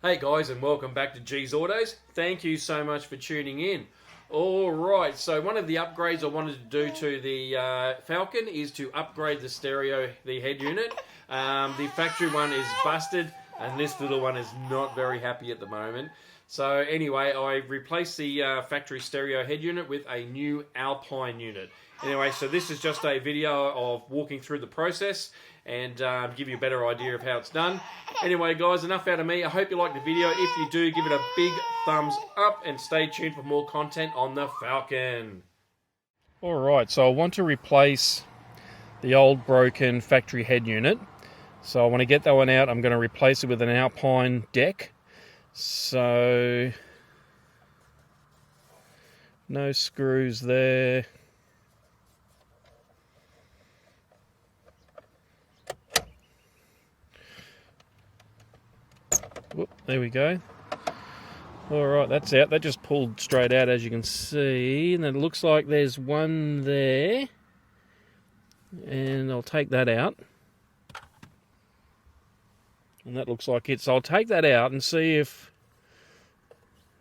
Hey guys, and welcome back to G's Autos. Thank you so much for tuning in. Alright, so one of the upgrades I wanted to do to the Falcon is to upgrade the stereo, the head unit. The factory one is busted, and this little one is not very happy at the moment. So anyway, I replaced the factory stereo head unit with a new Alpine unit. Anyway, so this is just a video of walking through the process and give you a better idea of how it's done. Anyway guys, enough out of me. I hope you liked the video. If you do, give it a big thumbs up and stay tuned for more content on the Falcon. Alright, so I want to replace the old broken factory head unit. So I want to get that one out. I'm going to replace it with an Alpine deck. So no screws there. Whoop, there we go. Alright, that's out. That just pulled straight out, as you can see. And it looks like there's one there. And I'll take that out. And that looks like it. So I'll take that out and see if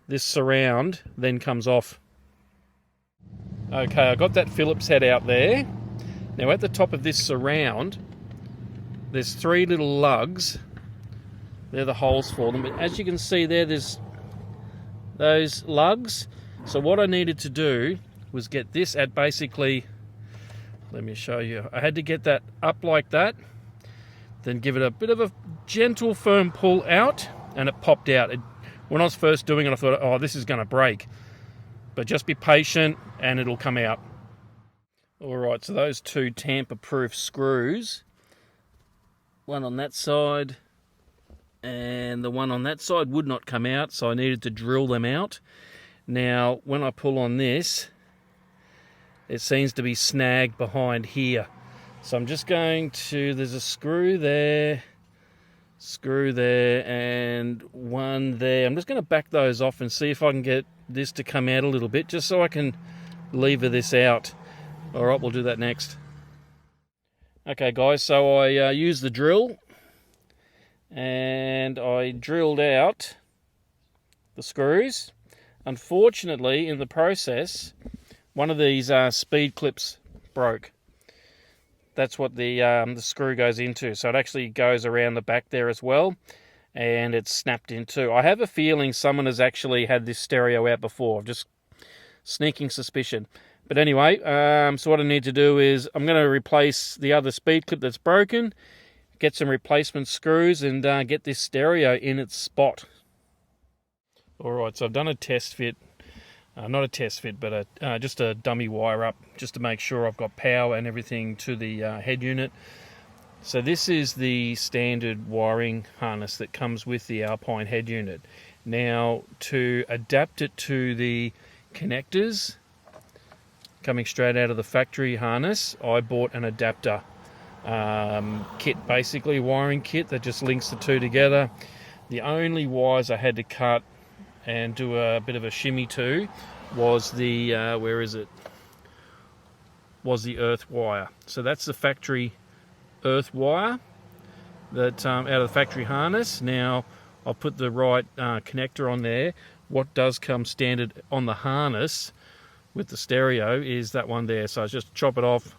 this surround then comes off. Okay, I got that Phillips head out there. Now at the top of this surround, there's three little lugs. They're the holes for them. But as you can see there, there's those lugs. So what I needed to do was get this at basically, let me show you. I had to get that up like that, then give it a bit of a gentle, firm pull out, and it popped out. When I was first doing it, I thought, oh, this is going to break. But just be patient, and it'll come out. All right, so those two tamper-proof screws, one on that side, and the one on that side would not come out, so I needed to drill them out. Now, when I pull on this, it seems to be snagged behind here. So I'm just going to, there's a screw there, and one there. I'm just going to back those off and see if I can get this to come out a little bit, just so I can lever this out. All right, we'll do that next. Okay, guys, so I used the drill, and I drilled out the screws. Unfortunately, in the process, one of these speed clips broke. That's what the screw goes into. So it actually goes around the back there as well, and it's snapped in two. I have a feeling someone has actually had this stereo out before. Just sneaking suspicion. But anyway, so what I need to do is I'm going to replace the other speed clip that's broken, get some replacement screws, and get this stereo in its spot. Alright, so I've done a test fit. Not a test fit, but just a dummy wire up, just to make sure I've got power and everything to the head unit. So this is the standard wiring harness that comes with the Alpine head unit. Now, to adapt it to the connectors coming straight out of the factory harness, I bought an adapter kit, basically wiring kit that just links the two together. The only wires I had to cut and do a bit of a shimmy to was the was the earth wire. So that's the factory earth wire that out of the factory harness. Now I'll put the right connector on there. What does come standard on the harness with the stereo is that one there. So I just chop it off,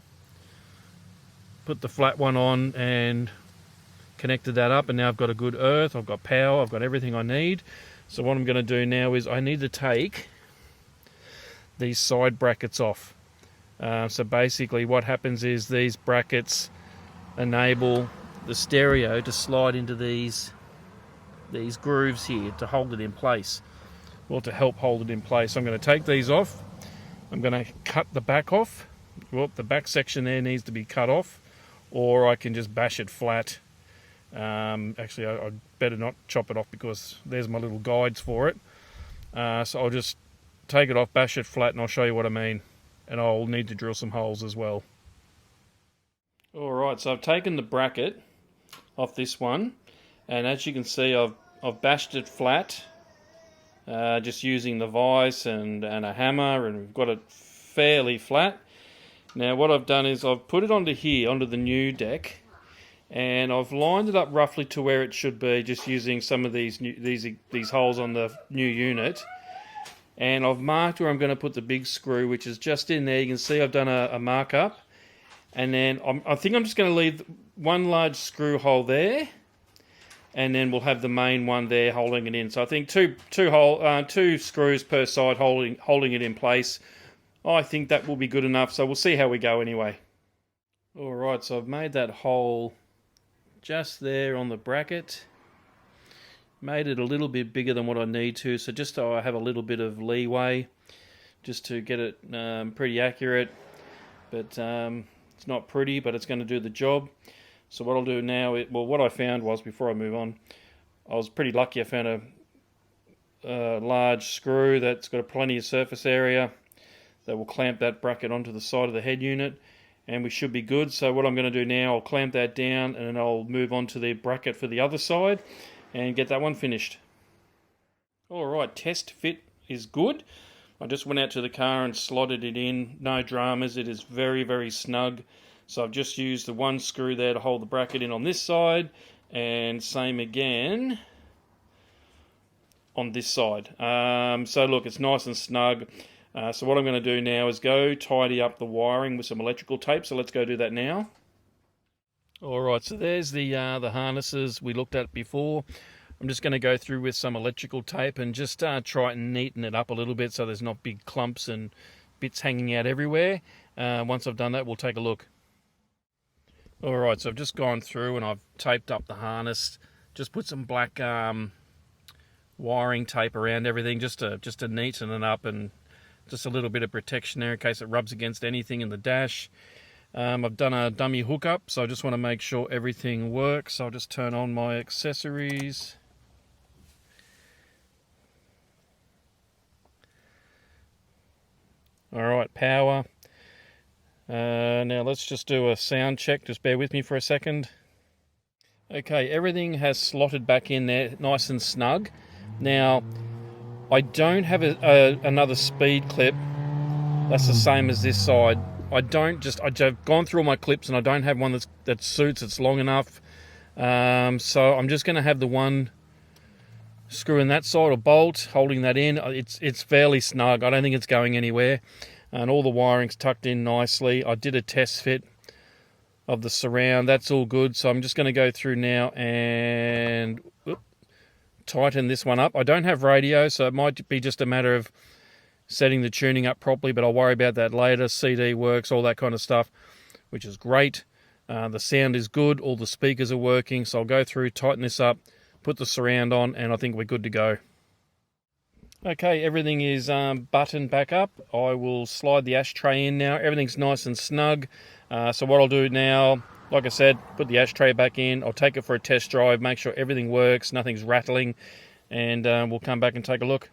put the flat one on, and connected that up, and now I've got a good earth, I've got power, I've got everything I need. So what I'm going to do now is I need to take these side brackets off. So basically what happens is these brackets enable the stereo to slide into these grooves here to hold it in place. Well, to help hold it in place, I'm going to take these off. I'm going to cut the back off. Well, the back section there needs to be cut off, or I can just bash it flat. Actually, I'd better not chop it off because there's my little guides for it. So I'll just take it off, bash it flat, and I'll show you what I mean. And I'll need to drill some holes as well. Alright, so I've taken the bracket off this one, and as you can see, I've bashed it flat, just using the vise and a hammer, and we've got it fairly flat. Now what I've done is I've put it onto here, onto the new deck, And I've lined it up roughly to where it should be, just using some of these holes on the new unit. And I've marked where I'm going to put the big screw, which is just in there. You can see I've done a mark-up. And then I think I'm just going to leave one large screw hole there, and then we'll have the main one there holding it in. So I think two screws per side holding it in place. I think that will be good enough. So we'll see how we go anyway. All right, so I've made that hole just there on the bracket. Made it a little bit bigger than what I need to, so just so I have a little bit of leeway, just to get it pretty accurate. But it's not pretty, but it's going to do the job. So what I'll do now, what I found was, before I move on, I was pretty lucky. I found a large screw that's got plenty of surface area that will clamp that bracket onto the side of the head unit, and we should be good. So what I'm going to do now, I'll clamp that down, and then I'll move on to the bracket for the other side and get that one finished. Alright, test fit is good. I just went out to the car and slotted it in. No dramas, it is very, very snug. So I've just used the one screw there to hold the bracket in on this side, and same again on this side. So look, it's nice and snug. So what I'm going to do now is go tidy up the wiring with some electrical tape. So let's go do that now. Alright, so there's the harnesses we looked at before. I'm just going to go through with some electrical tape and just try and neaten it up a little bit so there's not big clumps and bits hanging out everywhere. Once I've done that, we'll take a look. Alright, so I've just gone through and I've taped up the harness. Just put some black wiring tape around everything just to neaten it up, and just a little bit of protection there in case it rubs against anything in the dash. I've done a dummy hookup, so I just want to make sure everything works. I'll just turn on my accessories. Alright, power. Now let's just do a sound check. Just bear with me for a second. Okay, everything has slotted back in there nice and snug. Now, I don't have another speed clip that's the same as this side. I've gone through all my clips and I don't have one that suits, it's long enough. So I'm just going to have the one screw in that side, or bolt, holding that in. It's fairly snug. I don't think it's going anywhere. And all the wiring's tucked in nicely. I did a test fit of the surround. That's all good. So I'm just going to go through now and tighten this one up. I don't have radio, so it might be just a matter of setting the tuning up properly, but I'll worry about that later. CD works, all that kind of stuff, which is great. The sound is good. All the speakers are working. So I'll go through, tighten this up, put the surround on, and I think we're good to go. Okay, everything is buttoned back up. I will slide the ashtray in now. Everything's nice and snug. So what I'll do now, like I said, put the ashtray back in. I'll take it for a test drive, make sure everything works, nothing's rattling, and we'll come back and take a look.